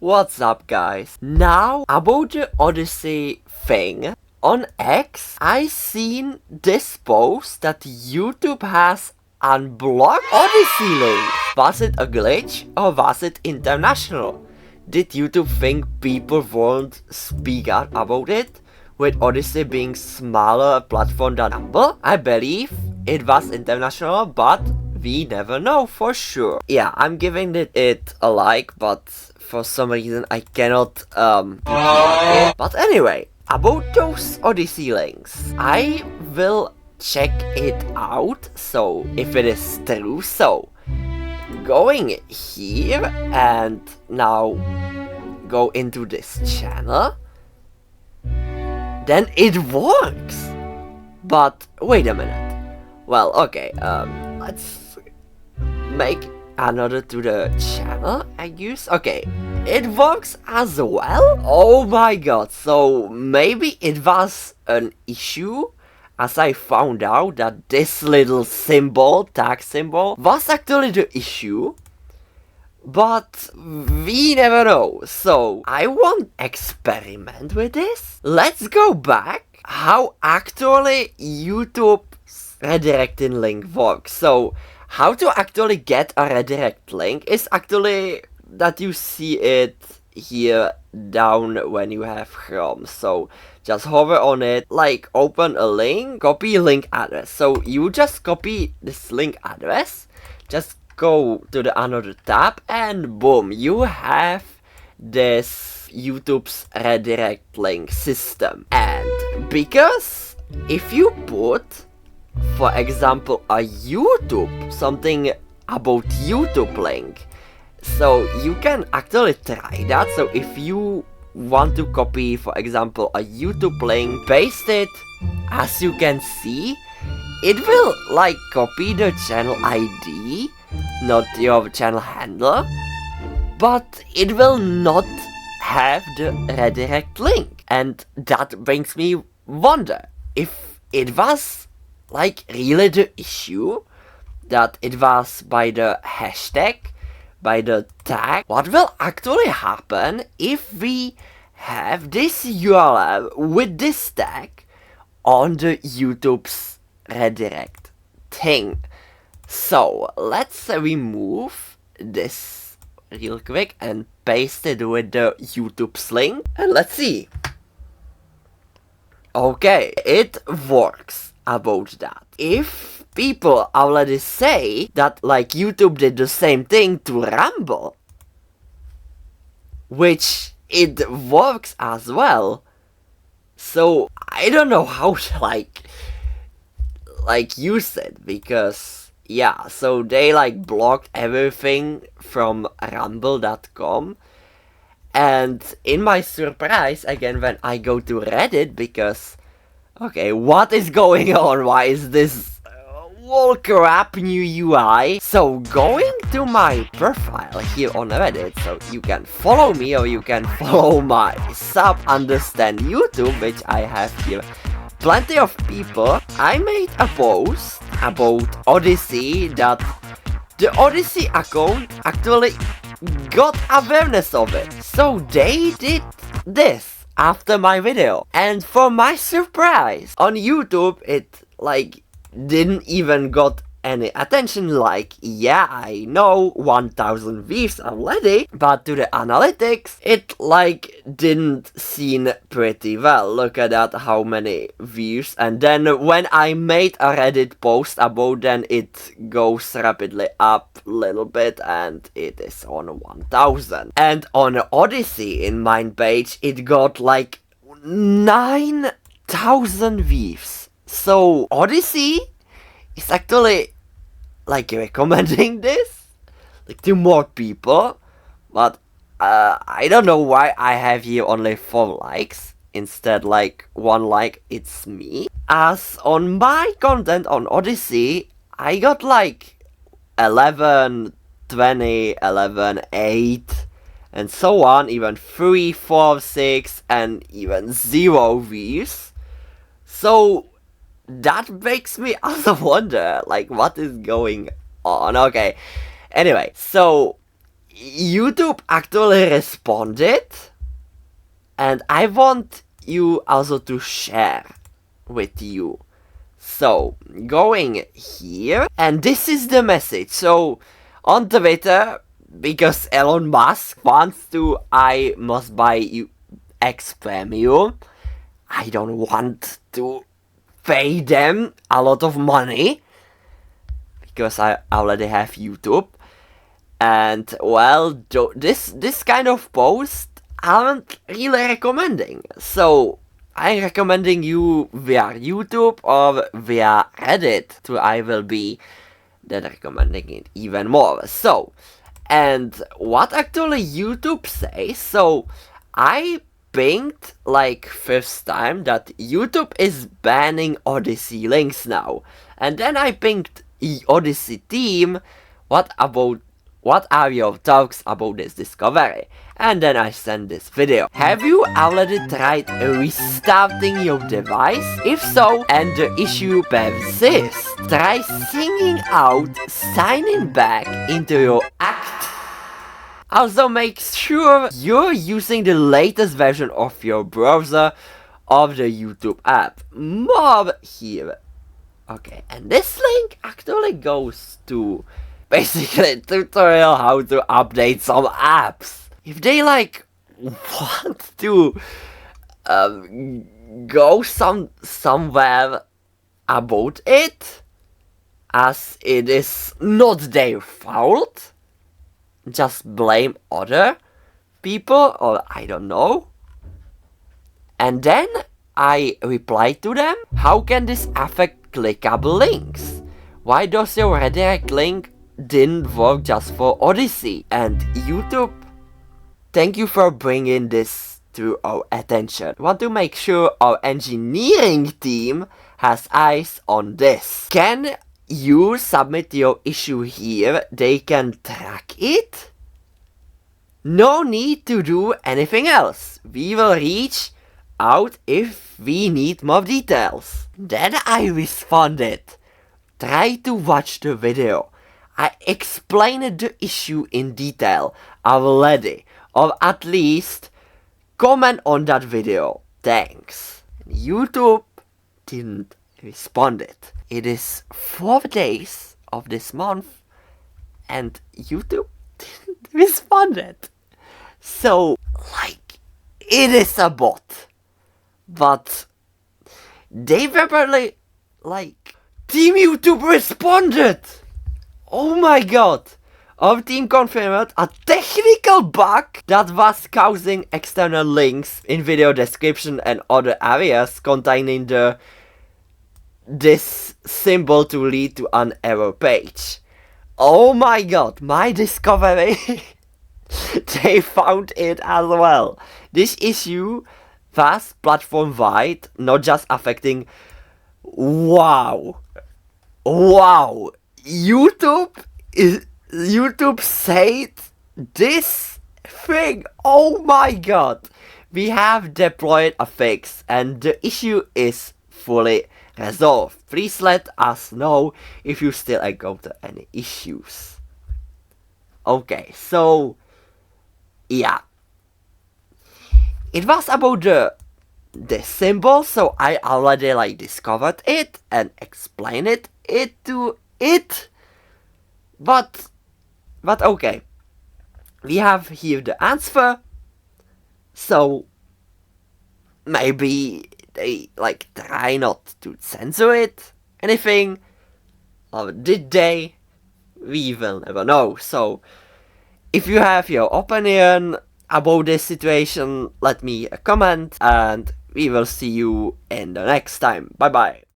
What's up, guys? Now, about the Odyssey thing, on X, I seen this post that YouTube has unblocked Odyssey links. Was it a glitch or was it international? Did YouTube think people won't speak out about it? With Odyssey being smaller platform than Rumble? I believe it was international, but we never know for sure. Yeah, I'm giving it a like, but for some reason I cannot it. But anyway, about those Odyssey links, I will check it out, so if it is true. So going here and now go into this channel, then it works. But wait a minute. Well, okay, let's make another to the channel, I guess. Okay, it works as well. Oh my god, so maybe it was an issue, as I found out that this little symbol, tag symbol, was actually the issue. But we never know, so I won't experiment with this. Let's go back how actually YouTube's redirecting link works. So how to actually get a redirect link is actually that you see it here down when you have Chrome. So just hover on it, like open a link, copy link address. So you just copy this link address, just go to the another tab, and boom, you have this YouTube's redirect link system. And because if you put, for example, a YouTube, something about YouTube link, so you can actually try that. So if you want to copy, for example, a YouTube link, paste it, as you can see, it will like copy the channel ID, not your channel handle, but it will not have the redirect link. And that brings me wonder if it was like really the issue, that it was by the hashtag, by the tag. What will actually happen if we have this URL with this tag on the YouTube's redirect thing? So let's remove this real quick and paste it with the YouTube's link, and let's see. Okay, it works about that. If people already say that like YouTube did the same thing to Rumble, which it works as well, so I don't know how to like use it, because yeah, so they like blocked everything from rumble.com. And in my surprise, again, when I go to Reddit, because okay, what is going on? Why is this whole crap new UI? So going to my profile here on Reddit, so you can follow me or you can follow my sub_understand YouTube, which I have here plenty of people. I made a post about Odyssey, that the Odyssey account actually got awareness of it. So they did this after my video, and for my surprise, on YouTube it like didn't even got any attention. Like, yeah, I know 1000 views already, but to the analytics it like didn't seem pretty well. Look at that, how many views. And then when I made a Reddit post about, then it goes rapidly up a little bit and it is on 1000. And on Odyssey in my page it got like 9000 views. So Odyssey is actually like recommending this like to more people, but I don't know why I have here only 4 likes instead like 1 like. It's me, as on my content on Odyssey I got like 11, 20, 11, 8 and so on, even 3, 4, 6 and even 0 views. So that makes me also wonder, like, what is going on? Okay, anyway, so YouTube actually responded, and I want you also to share with you. So, going here, and this is the message. So, on Twitter, because Elon Musk wants to, I must buy you X Premium. I don't want to pay them a lot of money, because I already have YouTube. And, well, this kind of post aren't really recommending. So, I'm recommending you via YouTube or via Reddit, to I will be then recommending it even more. So, and what actually YouTube says, so I pinged like first time that YouTube is banning Odyssey links now. And then I pinged Odyssey team, what are your thoughts about this discovery? And then I sent this video. Have you already tried restarting your device? If so, and the issue persists, try singing out, signing back into your act. Also make sure you're using the latest version of your browser of the YouTube app. More here. Okay, and this link actually goes to basically tutorial how to update some apps. If they like want to go somewhere about it, as it is not their fault, just blame other people, or I don't know. And then I replied to them, how can this affect clickable links? Why does your redirect link didn't work just for Odyssey? And YouTube, thank you for bringing this to our attention. Want to make sure our engineering team has eyes on this. Can you submit your issue here? They can track it? No need to do anything else. We will reach out if we need more details. Then I responded, try to watch the video. I explained the issue in detail already, or at least comment on that video. Thanks. YouTube didn't respond it. It is 4 days of this month and YouTube didn't respond it. So, like, it is a bot. But they were barely, like, Team YouTube responded! Oh my god! Our team confirmed a technical bug that was causing external links in video description and other areas containing this symbol to lead to an error page. Oh my god, my discovery! They found it as well. This issue was platform-wide, not just affecting... Wow! YouTube said this thing. Oh my god! We have deployed a fix and the issue is fully resolved. Please let us know if you still encounter any issues. Okay, so yeah. It was about the symbol, so I already like discovered it and explained it to it. But okay. We have here the answer. So maybe they like try not to censor it, anything, or did they? We will never know. So if you have your opinion about this situation, let me a comment and we will see you in the next time. Bye bye.